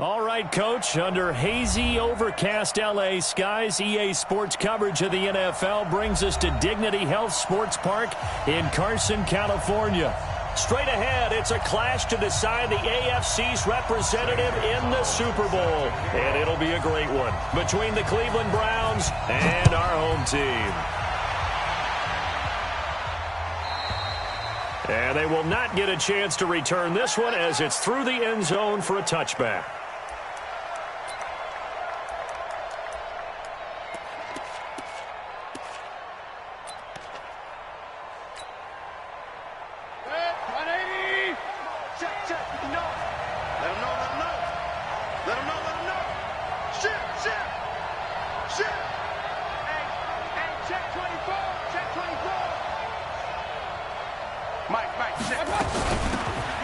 All right, Coach, under hazy, overcast L.A. skies, EA Sports coverage of the NFL brings us to Dignity Health Sports Park in Carson, California. Straight ahead, it's a clash to decide the AFC's representative in the Super Bowl. And it'll be a great one between the Cleveland Browns and our home team. And they will not get a chance to return this one as it's through the end zone for a touchback.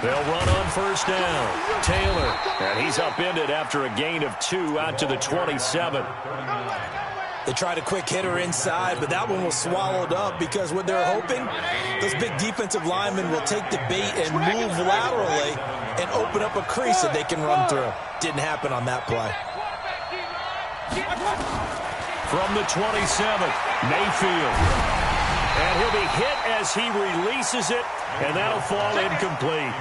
They'll run on first down. Taylor, and he's upended after a gain of 2 out to the 27. They tried a quick hitter inside, but that one was swallowed up because what they're hoping, those big defensive linemen will take the bait and move laterally and open up a crease that they can run through. Didn't happen on that play. From the 27, Mayfield. And he'll be hit as he releases it, and that'll fall incomplete.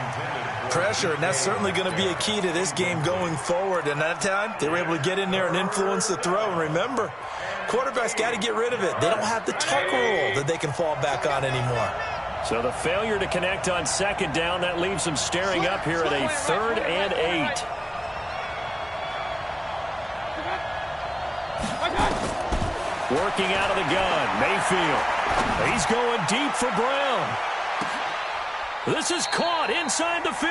Pressure, and that's certainly going to be a key to this game going forward. And that time, they were able to get in there and influence the throw. And remember, quarterbacks got to get rid of it. They don't have the tuck rule that they can fall back on anymore. So the failure to connect on second down, that leaves them staring up here at a 3rd and 8. Working out of the gun, Mayfield. He's going deep for Brown. This is caught inside the 15.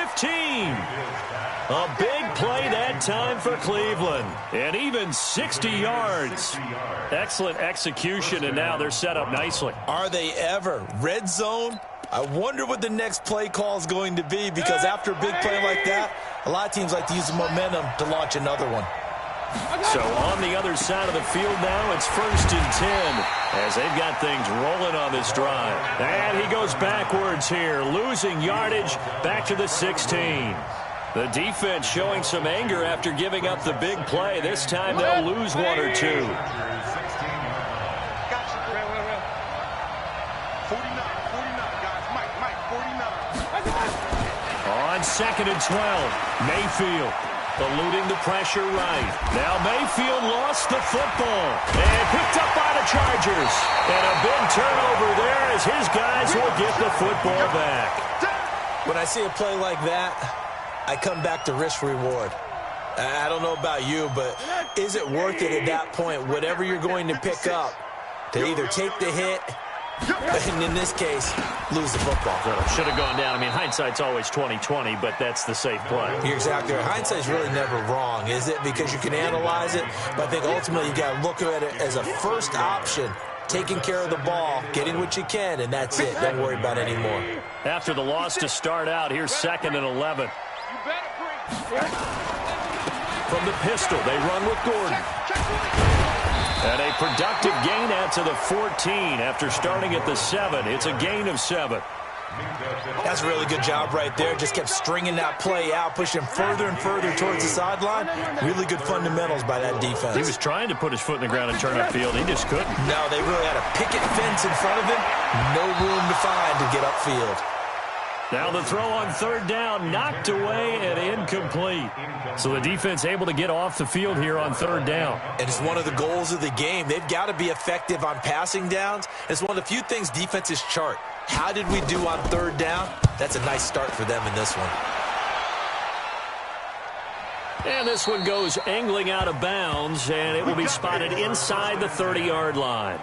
A big play that time for Cleveland. And even 60 yards. Excellent execution, and now they're set up nicely. Are they ever? Red zone? I wonder what the next play call is going to be, because after a big play like that, a lot of teams like to use the momentum to launch another one. So on the other side of the field now, it's 1st and 10 as they've got things rolling on this drive. And he goes backwards here, losing yardage back to the 16. The defense showing some anger after giving up the big play. This time they'll lose 1 or 2. On 2nd and 12, Mayfield. Eluding the pressure right. Now Mayfield lost the football. And picked up by the Chargers. And a big turnover there as his guys will get the football back. When I see a play like that, I come back to risk-reward. I don't know about you, but is it worth it at that point, whatever you're going to pick up, to either take the hit, and in this case, lose the football? Should have gone down. I mean, hindsight's always 20/20, but that's the safe play. You're exactly right. Hindsight's really never wrong, is it? Because you can analyze it, but I think ultimately you got to look at it as a first option, taking care of the ball, getting what you can, and that's it. Don't worry about any more. After the loss to start out, here's 2nd and 11. From the pistol, they run with Gordon. And a productive gain out to the 14 after starting at the 7. It's a gain of 7. That's a really good job right there. Just kept stringing that play out, pushing further and further towards the sideline. Really good fundamentals by that defense. He was trying to put his foot in the ground and turn upfield. He just couldn't. No, they really had a picket fence in front of him. No room to find to get upfield. Now the throw on 3rd down, knocked away and incomplete. So the defense able to get off the field here on 3rd down. And it's one of the goals of the game. They've got to be effective on passing downs. It's one of the few things defenses chart. How did we do on 3rd down? That's a nice start for them in this one. And this one goes angling out of bounds, and it will be spotted inside the 30-yard line.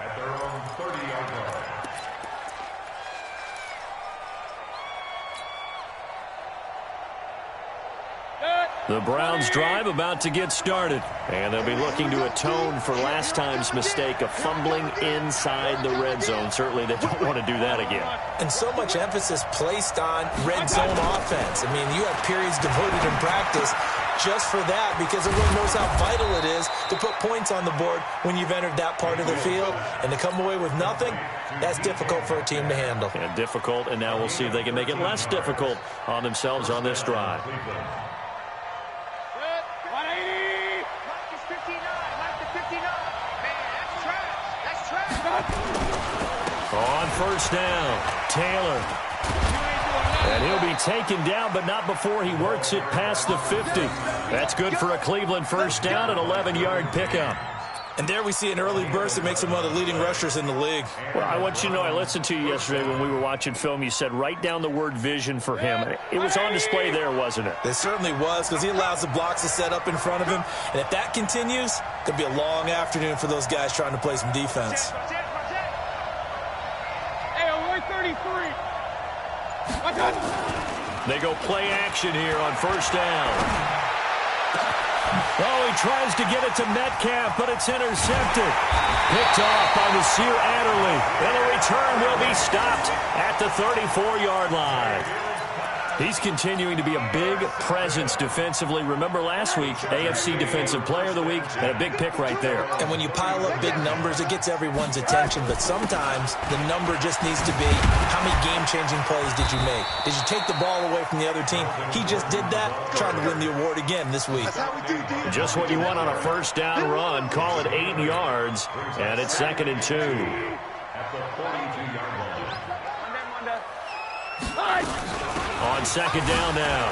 The Browns drive about to get started, and they'll be looking to atone for last time's mistake of fumbling inside the red zone. Certainly they don't want to do that again. And so much emphasis placed on red zone offense. I mean, you have periods devoted in practice just for that, because everyone knows how vital it is to put points on the board when you've entered that part of the field. And to come away with nothing, that's difficult for a team to handle. And difficult, and now we'll see if they can make it less difficult on themselves on this drive. On first down, Taylor. And he'll be taken down, but not before he works it past the 50. That's good for a Cleveland first down, an 11-yard pickup. And there we see an early burst that makes him one of the leading rushers in the league. Well, I want you to know, I listened to you yesterday when we were watching film. You said write down the word vision for him. It was on display there, wasn't it? It certainly was, because he allows the blocks to set up in front of him. And if that continues, it could be a long afternoon for those guys trying to play some defense. Hey, only 33. They go play action here on first down. Oh, he tries to get it to Metcalf, but it's intercepted. Picked off by Nasir Adderley. And the return will be stopped at the 34-yard line. He's continuing to be a big presence defensively. Remember last week, AFC Defensive Player of the Week, and a big pick right there. And when you pile up big numbers, it gets everyone's attention. But sometimes the number just needs to be, how many game-changing plays did you make? Did you take the ball away from the other team? He just did that, trying to win the award again this week. Just what you want on a first down run. Call it 8 yards, and it's 2nd and 2. On second down now,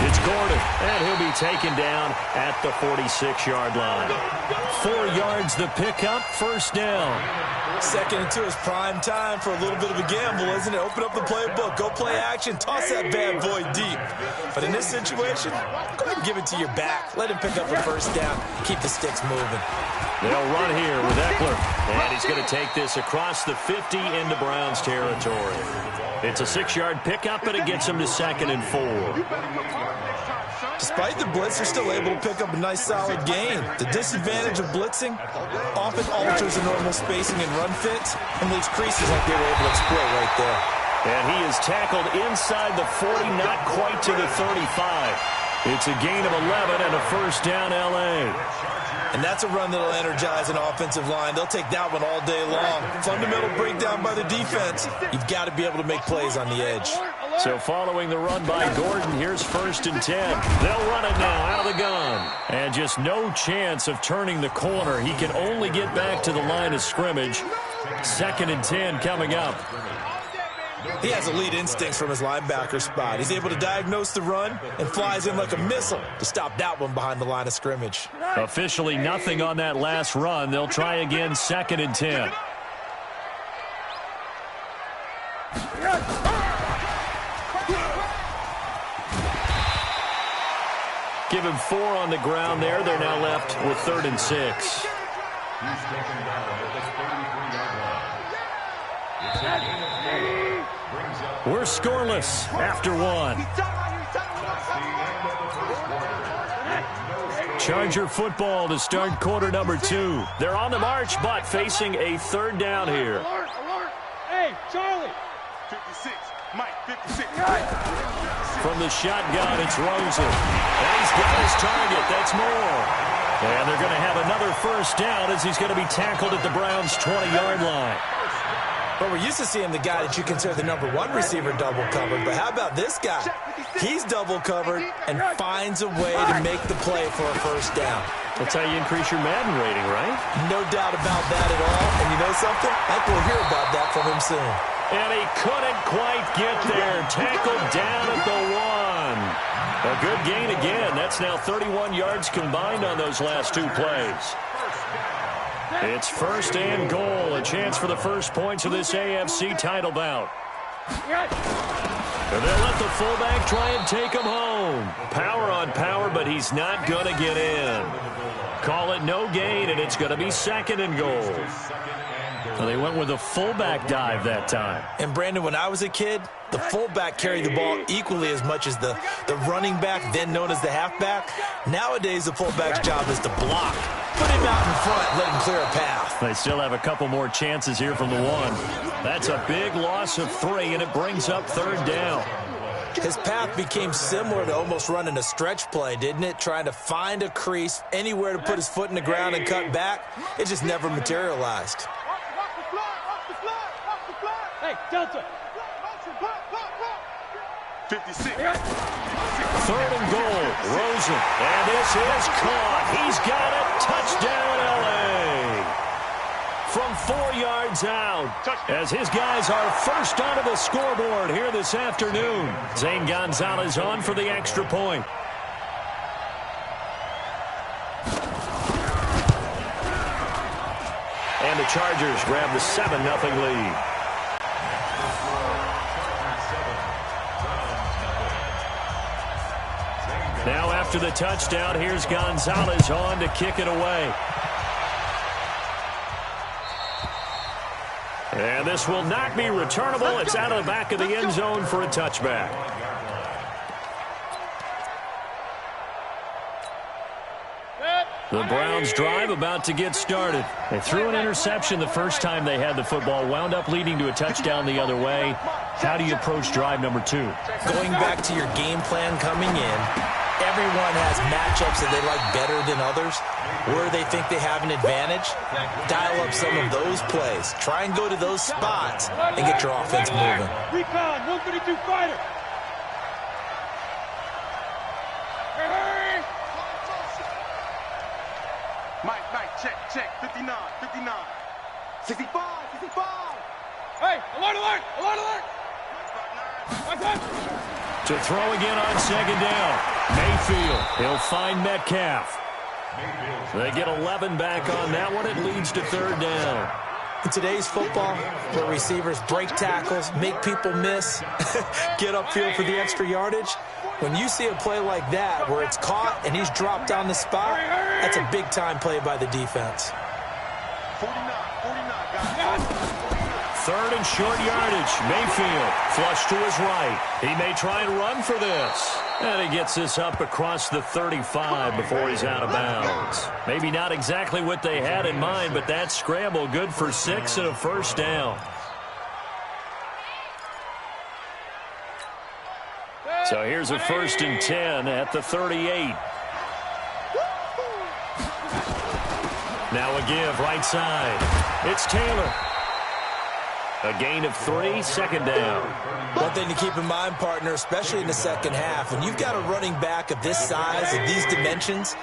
it's Gordon, and he'll be taken down at the 46-yard line. 4 yards the pickup, first down. 2nd and 2 is prime time for a little bit of a gamble, isn't it? Open up the playbook, go play action, toss that bad boy deep. But in this situation, go ahead and give it to your back. Let him pick up a first down, keep the sticks moving. They'll run here with Eckler, and he's going to take this across the 50 into Browns territory. It's a 6-yard pickup, but it gets him to 2nd and 4. Despite the blitz, they're still able to pick up a nice, solid gain. The disadvantage of blitzing often alters the normal spacing and run fits and leaves creases like they were able to exploit right there. And he is tackled inside the 40, not quite to the 35. It's a gain of 11 and a first down, L.A. And that's a run that'll energize an offensive line. They'll take that one all day long. Fundamental breakdown by the defense. You've got to be able to make plays on the edge. So following the run by Gordon, here's 1st and 10. They'll run it now out of the gun. And just no chance of turning the corner. He can only get back to the line of scrimmage. 2nd and 10 coming up. He has elite instincts from his linebacker spot. He's able to diagnose the run and flies in like a missile to stop that one behind the line of scrimmage. Officially nothing on that last run. They'll try again, 2nd and 10. Give him 4 on the ground there. They're now left with 3rd and 6. We're scoreless after 1. Charger football to start quarter number 2. They're on the march, but facing a 3rd down here. Alert, alert. Hey, Charlie. 56, Mike, 56. From the shotgun, it's Rosen. And he's got his target. That's Moore. And they're going to have another first down as he's going to be tackled at the Browns' 20-yard line. But we're used to seeing the guy that you consider the number 1 receiver double covered. But how about this guy? He's double covered and finds a way to make the play for a first down. That's how you increase your Madden rating, right? No doubt about that at all. And you know something? I think we'll hear about that from him soon. And he couldn't quite get there. Tackled down at the 1. A good gain again. That's now 31 yards combined on those last 2 plays. It's 1st and goal. A chance for the first points of this AFC title bout. And they'll let the fullback try and take him home. Power on power, but he's not going to get in. Call it no gain, and it's going to be 2nd and goal. So they went with a fullback dive that time. And, Brandon, when I was a kid, the fullback carried the ball equally as much as the running back, then known as the halfback. Nowadays, the fullback's job is to block. Put him out in front, let him clear a path. They still have a couple more chances here from the 1. That's a big loss of 3, and it brings up 3rd down. His path became similar to almost running a stretch play, didn't it? Trying to find a crease, anywhere to put his foot in the ground and cut back. It just never materialized. Hey, Delta. 56. 3rd and goal. Rosen. And this is caught. He's got it. Touchdown, L.A. from 4 yards out. As his guys are first onto the scoreboard here this afternoon. Zane Gonzalez on for the extra point. And the Chargers grab the 7-0 lead. Now after the touchdown, here's Gonzalez on to kick it away. And this will not be returnable. It's out of the back of the end zone for a touchback. The Browns drive about to get started. They threw an interception the first time they had the football, wound up leading to a touchdown the other way. How do you approach drive number 2? Going back to your game plan coming in, everyone has matchups that they like better than others, where they think they have an advantage. Dial up some of those plays. Try and go to those spots and get your offense moving. Recon, 132 fighter. Mike, check, 59, 65. Hey, alert! To throw again on second down. Mayfield, he'll find Metcalf. They get 11 back on that one. It leads to 3rd down. In today's football, where receivers break tackles, make people miss, get upfield for the extra yardage, when you see a play like that where it's caught and he's dropped on the spot, that's a big-time play by the defense. 49, guys. 3rd and short yardage. Mayfield flush to his right. He may try and run for this. And he gets this up across the 35 before he's out of bounds. Maybe not exactly what they had in mind, but that scramble good for 6 and a 1st down. So here's a 1st and 10 at the 38. Now a give right side. It's Taylor. A gain of 3, 2nd down. One thing to keep in mind, partner, especially in the second half, when you've got a running back of this size, of these dimensions,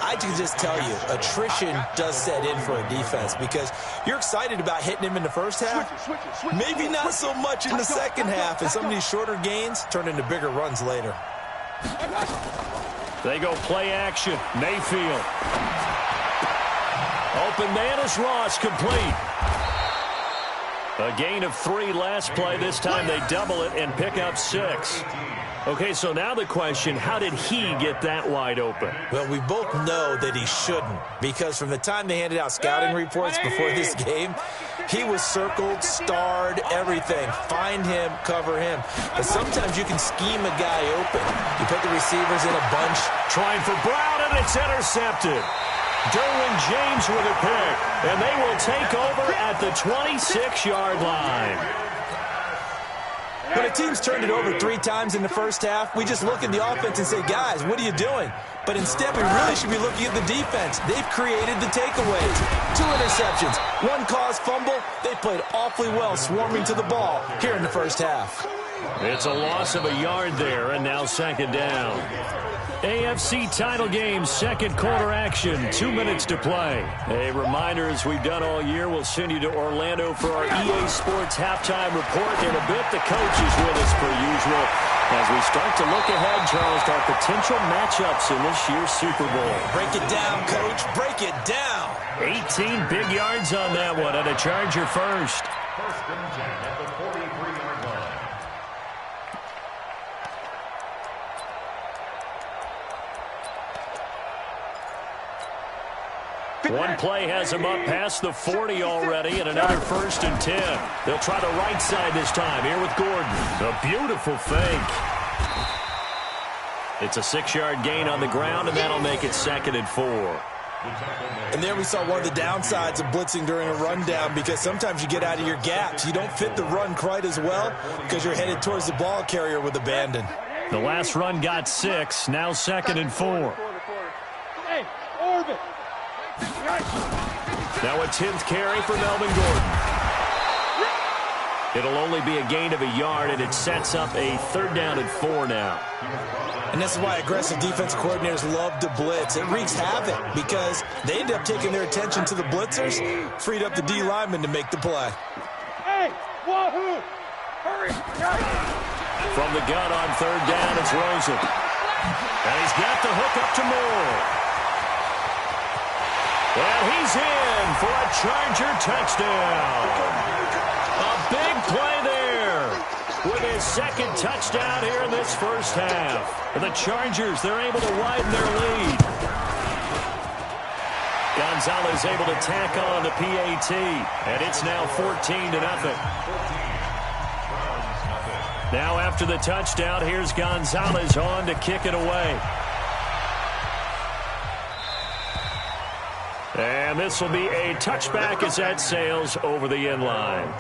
I can just tell you, attrition does set in for a defense because you're excited about hitting him in the first half. Maybe not so much in the second half, and some of these shorter gains turn into bigger runs later. They go play action. Mayfield. Open man is Ross, complete. A gain of 3 last play. This time they double it and pick up 6. Okay, so now the question, how did he get that wide open? Well, we both know that he shouldn't, because from the time they handed out scouting reports before this game, he was circled, starred, everything. Find him, cover him. But sometimes you can scheme a guy open. You put the receivers in a bunch. Trying for Brown, and it's intercepted. Derwin James with a pick, and they will take over at the 26-yard line. When a team's turned it over 3 times in the first half, we just look at the offense and say, guys, what are you doing? But instead, we really should be looking at the defense. They've created the takeaways. 2 interceptions, 1 caused fumble. They played awfully well swarming to the ball here in the first half. It's a loss of a yard there, and now 2nd down. AFC title game, 2nd quarter action, 2 minutes to play. A reminder, as we've done all year, we'll send you to Orlando for our EA Sports halftime report. In a bit, the coach is with us per usual as we start to look ahead, Charles, to our potential matchups in this year's Super Bowl. Break it down, Coach. Break it down. 18 big yards on that one, and a Charger first. First and 10 at the 43-yard line. One play has him up past the 40 already, and another 1st and 10. They'll try the right side this time here with Gordon. A beautiful fake. It's a 6-yard gain on the ground, and that'll make it 2nd and 4. And there we saw one of the downsides of blitzing during a rundown, because sometimes you get out of your gaps. You don't fit the run quite as well because you're headed towards the ball carrier with abandon. The last run got 6, now 2nd and 4. Hey, orbit. Now a 10th carry for Melvin Gordon. It'll only be a gain of a yard, and it sets up a 3rd down and 4 now. And this is why aggressive defense coordinators love to blitz. It wreaks havoc because they end up taking their attention to the blitzers, freed up the D lineman to make the play. Hey, wahoo! Hurry! From the gun on 3rd down, it's Rosen. And he's got the hook up to Moore. And he's in for a Charger touchdown. A big play there with his 2nd touchdown here in this first half. And the Chargers, they're able to widen their lead. Gonzalez able to tack on the PAT, and it's now 14-0. Now after the touchdown, here's Gonzalez on to kick it away. And this will be a touchback as that sails over the end line.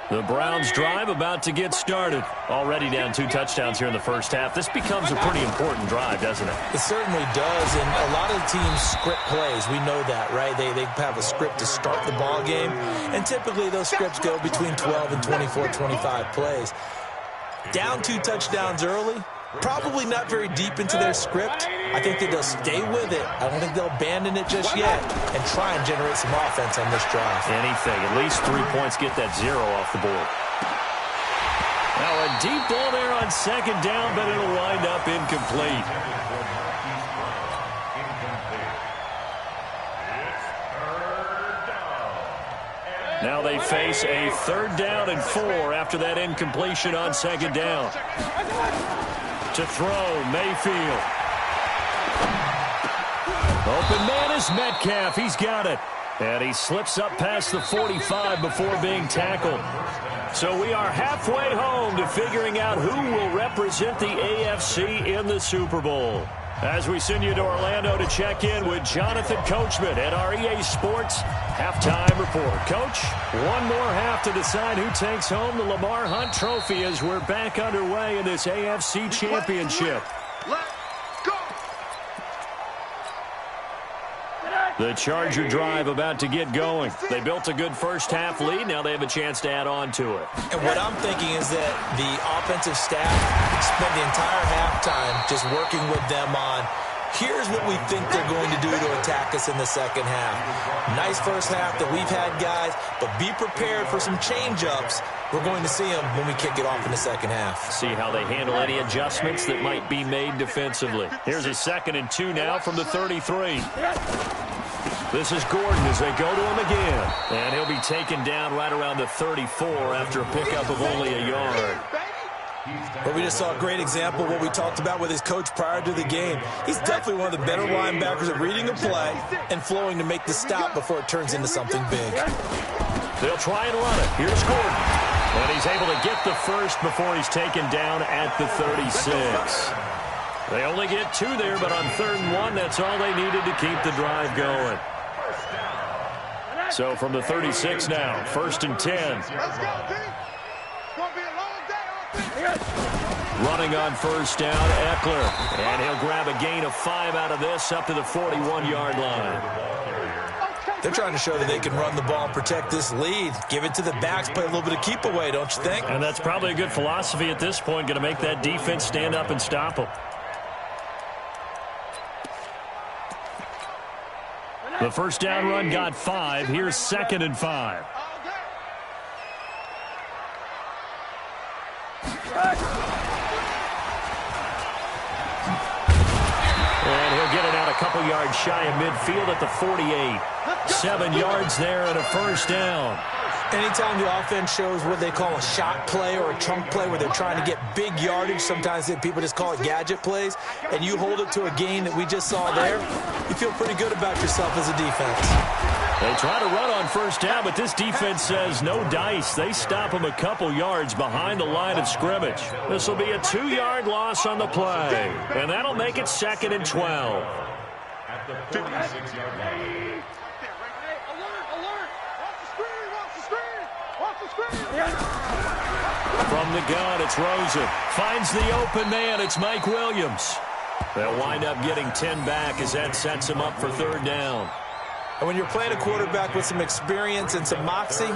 The Browns drive about to get started. Already down 2 touchdowns here in the first half. This becomes a pretty important drive, doesn't it? It certainly does, and a lot of the teams script plays. We know that, right? They have a script to start the ball game, and typically those scripts go between 12 and 24, 25 plays. Down 2 touchdowns early, probably not very deep into their script. I think that they'll stay with it. I don't think they'll abandon it just yet and try and generate some offense on this drive. Anything. At least 3 points, get that 0 off the board. Now a deep ball there on 2nd down, but it'll wind up incomplete. Now they face a 3rd down and 4 after that incompletion on 2nd down. To throw, Mayfield. Open man is Metcalf. He's got it. And he slips up past the 45 before being tackled. So we are halfway home to figuring out who will represent the AFC in the Super Bowl. As we send you to Orlando to check in with Jonathan Coachman at our EA Sports Halftime Report. Coach, one more half to decide who takes home the Lamar Hunt Trophy as we're back underway in this AFC Championship. The Charger drive about to get going. They built a good first half lead. Now they have a chance to add on to it. And what I'm thinking is that the offensive staff spent the entire halftime just working with them on, here's what we think they're going to do to attack us in the second half. Nice first half that we've had, guys, but be prepared for some change-ups. We're going to see them when we kick it off in the second half. See how they handle any adjustments that might be made defensively. Here's a 2nd and 2 now from the 33. This is Gordon as they go to him again. And he'll be taken down right around the 34 after a pickup of only a yard. But we just saw a great example of what we talked about with his coach prior to the game. He's definitely one of the better linebackers at reading a play and flowing to make the stop before it turns into something big. They'll try and run it. Here's Gordon. And he's able to get the first before he's taken down at the 36. They only get 2 there, but on 3rd and 1, that's all they needed to keep the drive going. So from the 36 now, 1st and 10. Let's go, team. It's going to be a long day. Running on 1st down, Eckler. And he'll grab a gain of 5 out of this up to the 41-yard line. They're trying to show that they can run the ball and protect this lead. Give it to the backs, play a little bit of keep away, don't you think? And that's probably a good philosophy at this point, going to make that defense stand up and stop them. The 1st down run got 5. Here's 2nd and 5. And he'll get it out a couple yards shy of midfield at the 48. 7 yards there and a 1st down. Anytime the offense shows what they call a shot play or a chunk play where they're trying to get big yardage, sometimes people just call it gadget plays, and you hold it to a gain that we just saw there, you feel pretty good about yourself as a defense. They try to run on 1st down, but this defense says no dice. They stop them a couple yards behind the line of scrimmage. This will be a 2-yard loss on the play, and that'll make it 2nd and 12. At the 46-yard line. Alert, alert. Watch the screen, watch the screen. From the gun, it's Rosen. Finds the open man. It's Mike Williams. They'll wind up getting 10 back as that sets him up for third down. And when you're playing a quarterback with some experience and some moxie,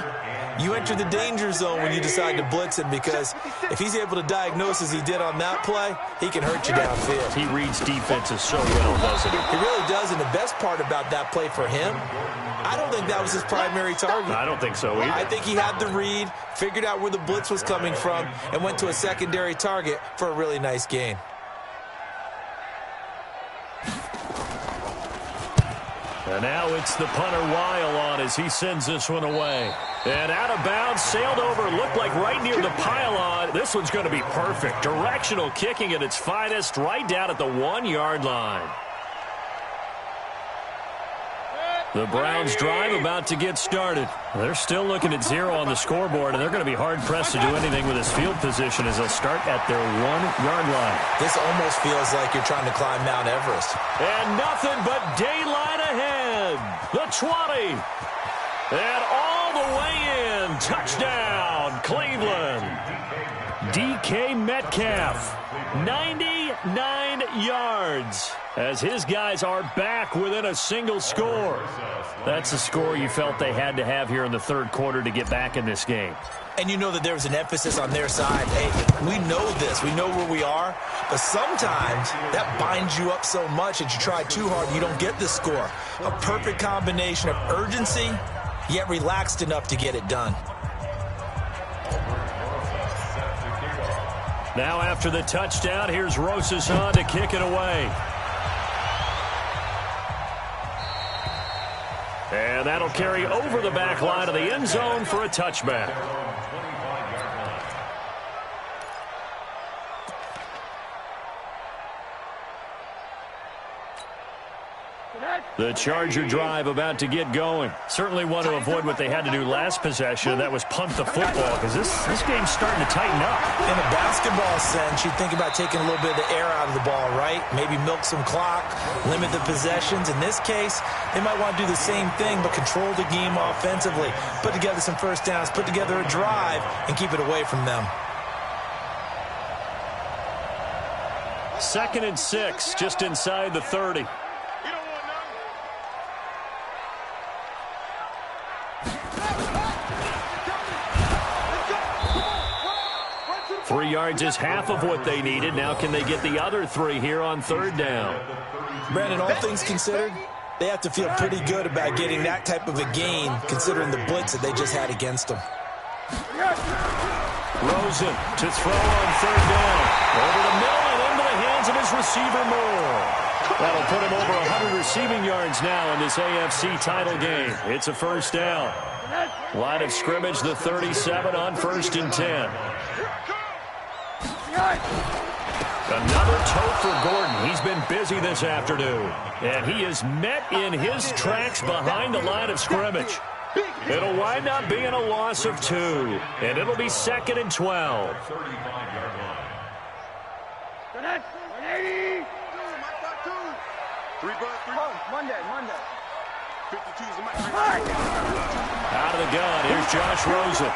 you enter the danger zone when you decide to blitz him, because if he's able to diagnose as he did on that play, he can hurt you downfield. He reads defenses so well, doesn't he? He really does, and the best part about that play for him, I don't think that was his primary target. I don't think so either. I think he had the read, figured out where the blitz was coming from, and went to a secondary target for a really nice gain. And now it's the punter Weil on as he sends this one away. And out of bounds, sailed over, looked like right near the pylon. This one's going to be perfect. Directional kicking at its finest, right down at the 1-yard line. The Browns drive about to get started. They're still looking at 0 on the scoreboard, and they're going to be hard-pressed to do anything with this field position as they'll start at their 1-yard line. This almost feels like you're trying to climb Mount Everest. And nothing but daylight ahead. The 20. And all the way in. Touchdown, Cleveland. DK Metcalf, 99 yards. As his guys are back within a single score. That's a score you felt they had to have here in the third quarter to get back in this game. And you know that there was an emphasis on their side. Hey, we know this. We know where we are. But sometimes that binds you up so much that you try too hard and you don't get the score. A perfect combination of urgency, yet relaxed enough to get it done. Now after the touchdown, here's Rosen to kick it away. And that'll carry over the back line of the end zone for a touchback. The Charger drive about to get going. Certainly want to avoid what they had to do last possession, and that was punt the football, because this game's starting to tighten up. In a basketball sense, you think about taking a little bit of the air out of the ball, right? Maybe milk some clock, limit the possessions. In this case, they might want to do the same thing, but control the game offensively. Put together some first downs, put together a drive, and keep it away from them. 2nd and 6, just inside the 30. 3 yards is half of what they needed. Now can they get the other 3 here on third down? Brandon, all things considered, they have to feel pretty good about getting that type of a gain, considering the blitz that they just had against them. Rosen to throw on third down. Over the middle and into the hands of his receiver Moore. That'll put him over 100 receiving yards now in this AFC title game. It's a first down. Line of scrimmage, the 37 on 1st and 10. Another toe for Gordon. He's been busy this afternoon. And he is met in his tracks behind the line of scrimmage. It'll wind up being a loss of 2. And it'll be 2nd and 12. Monday. 52 is the Out of the gun, here's Josh Rosen.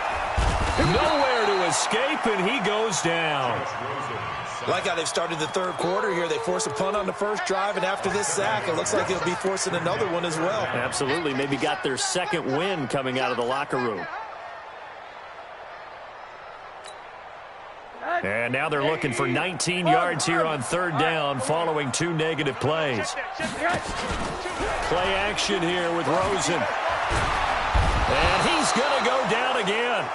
Nowhere to escape, and he goes down. Like how they've started the third quarter here. They force a punt on the first drive, and after this sack, it looks like they'll be forcing another one as well. Absolutely. Maybe got their second win coming out of the locker room. And now they're looking for 19 yards here on third down following 2 negative plays. Play action here with Rosen. And he's going to go down again.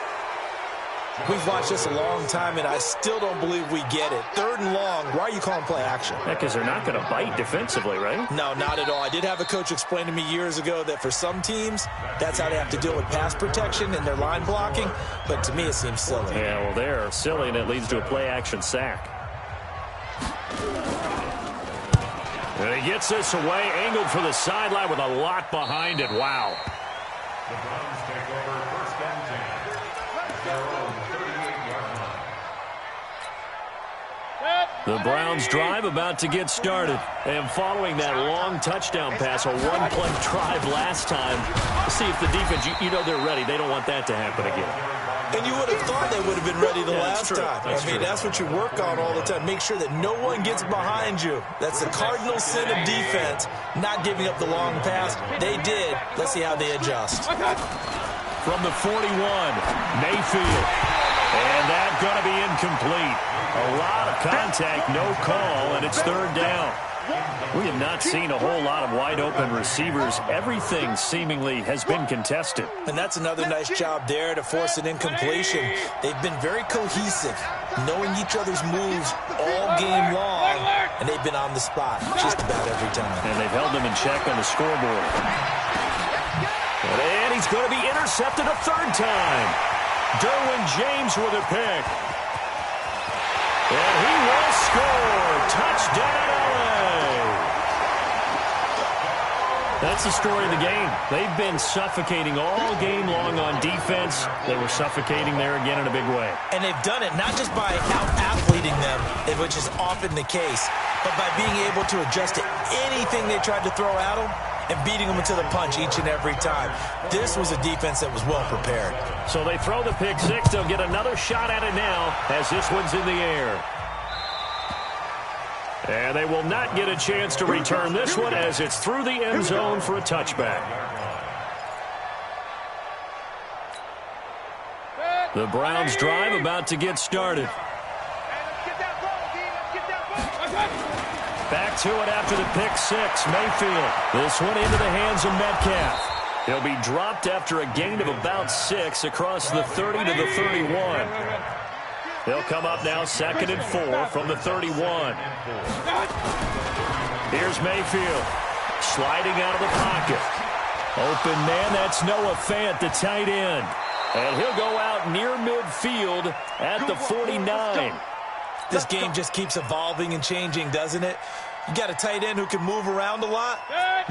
We've watched this a long time, and I still don't believe we get it. 3rd and long. Why are you calling play action? Yeah, because they're not going to bite defensively, right? No, not at all. I did have a coach explain to me years ago that for some teams, that's how they have to deal with pass protection and their line blocking. But to me, it seems silly. Yeah, well, they're silly, and it leads to a play-action sack. And he gets this away, angled for the sideline with a lot behind it. Wow. The Browns take over 1st and 10. Their own 38-yard line. The Browns drive about to get started. And following that long touchdown pass, a one-play drive last time, see if the defense, you know they're ready. They don't want that to happen again. And you would have thought they would have been ready the last time. That's what you work on all the time. Make sure that no one gets behind you. That's the cardinal sin of defense, not giving up the long pass. They did. Let's see how they adjust. From the 41, Mayfield. And that's going to be incomplete. A lot of contact, no call, and it's third down. We have not seen a whole lot of wide-open receivers. Everything seemingly has been contested. And that's another nice job there to force an incompletion. They've been very cohesive, knowing each other's moves all game long, and they've been on the spot just about every time. And they've held them in check on the scoreboard. And he's going to be intercepted a third time. Derwin James with a pick. And he will score. Touchdown, LA. That's the story of the game. They've been suffocating all game long on defense. They were suffocating there again in a big way. And they've done it not just by out-athleting them, which is often the case, but by being able to adjust to anything they tried to throw at them and beating them into the punch each and every time. This was a defense that was well prepared. So they throw the pick six. They'll get another shot at it now as this one's in the air. And they will not get a chance to return this one as it's through the end zone for a touchback. The Browns drive about to get started. Back to it after the pick six. Mayfield. This one into the hands of Metcalf. He'll be dropped after a gain of about 6 across the 30 to the 31. He'll come up now 2nd and 4 from the 31. Here's Mayfield. Sliding out of the pocket. Open man, that's Noah Fant, the tight end. And he'll go out near midfield at the 49. This game just keeps evolving and changing, doesn't it? You got a tight end who can move around a lot,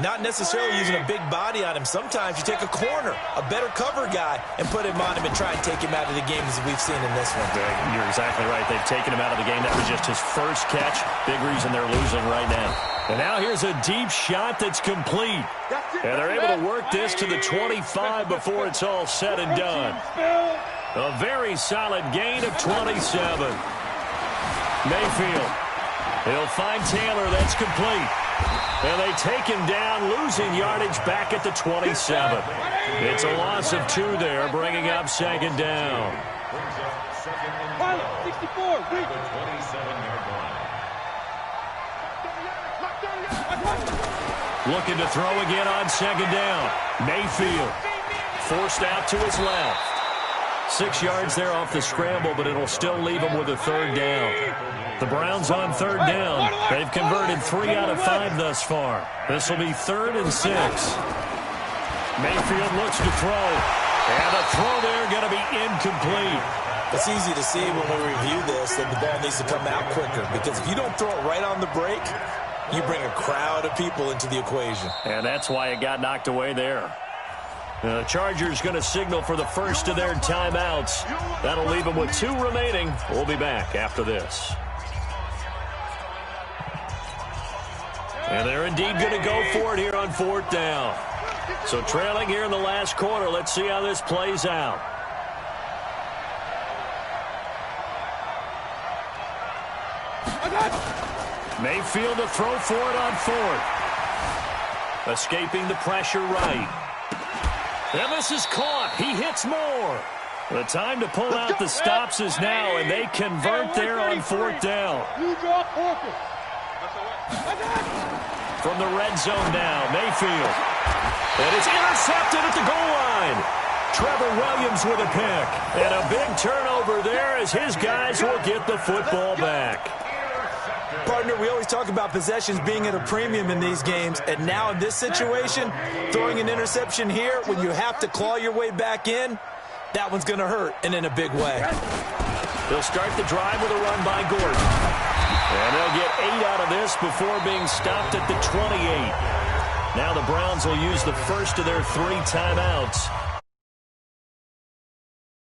not necessarily using a big body on him. Sometimes you take a corner, a better cover guy, and put him on him and try and take him out of the game as we've seen in this one. You're exactly right. They've taken him out of the game. That was just his first catch. Big reason they're losing right now. And now here's a deep shot that's complete. And they're able to work this to the 25 before it's all said and done. A very solid gain of 27. Mayfield. He'll find Taylor. That's complete. And they take him down, losing yardage back at the 27. It's a loss of 2 there, bringing up 2nd down. 64, Looking to throw again on 2nd down. Mayfield forced out to his left. 6 yards there off the scramble, but it'll still leave him with a 3rd down. The Browns on 3rd down. They've converted 3 out of 5 thus far. This will be 3rd and 6. Mayfield looks to throw. And a throw there going to be incomplete. It's easy to see when we review this that the ball needs to come out quicker, because if you don't throw it right on the break, you bring a crowd of people into the equation. And that's why it got knocked away there. The Chargers going to signal for the first of their timeouts. That'll leave them with 2 remaining. We'll be back after this. And they're indeed going to go for it here on 4th down. So trailing here in the last quarter. Let's see how this plays out. Mayfield to throw for it on 4th. Escaping the pressure right. And this is caught. He hits more. The time to pull out the stops is now, and they convert there on 4th down. From the red zone now, Mayfield. And it's intercepted at the goal line. Trevor Williams with a pick. And a big turnover there as his guys will get the football back. Partner, we always talk about possessions being at a premium in these games, and now in this situation, throwing an interception here when you have to claw your way back in, that one's going to hurt, and in a big way. They'll start the drive with a run by Gordon. And they'll get 8 out of this before being stopped at the 28. Now the Browns will use the first of their 3 timeouts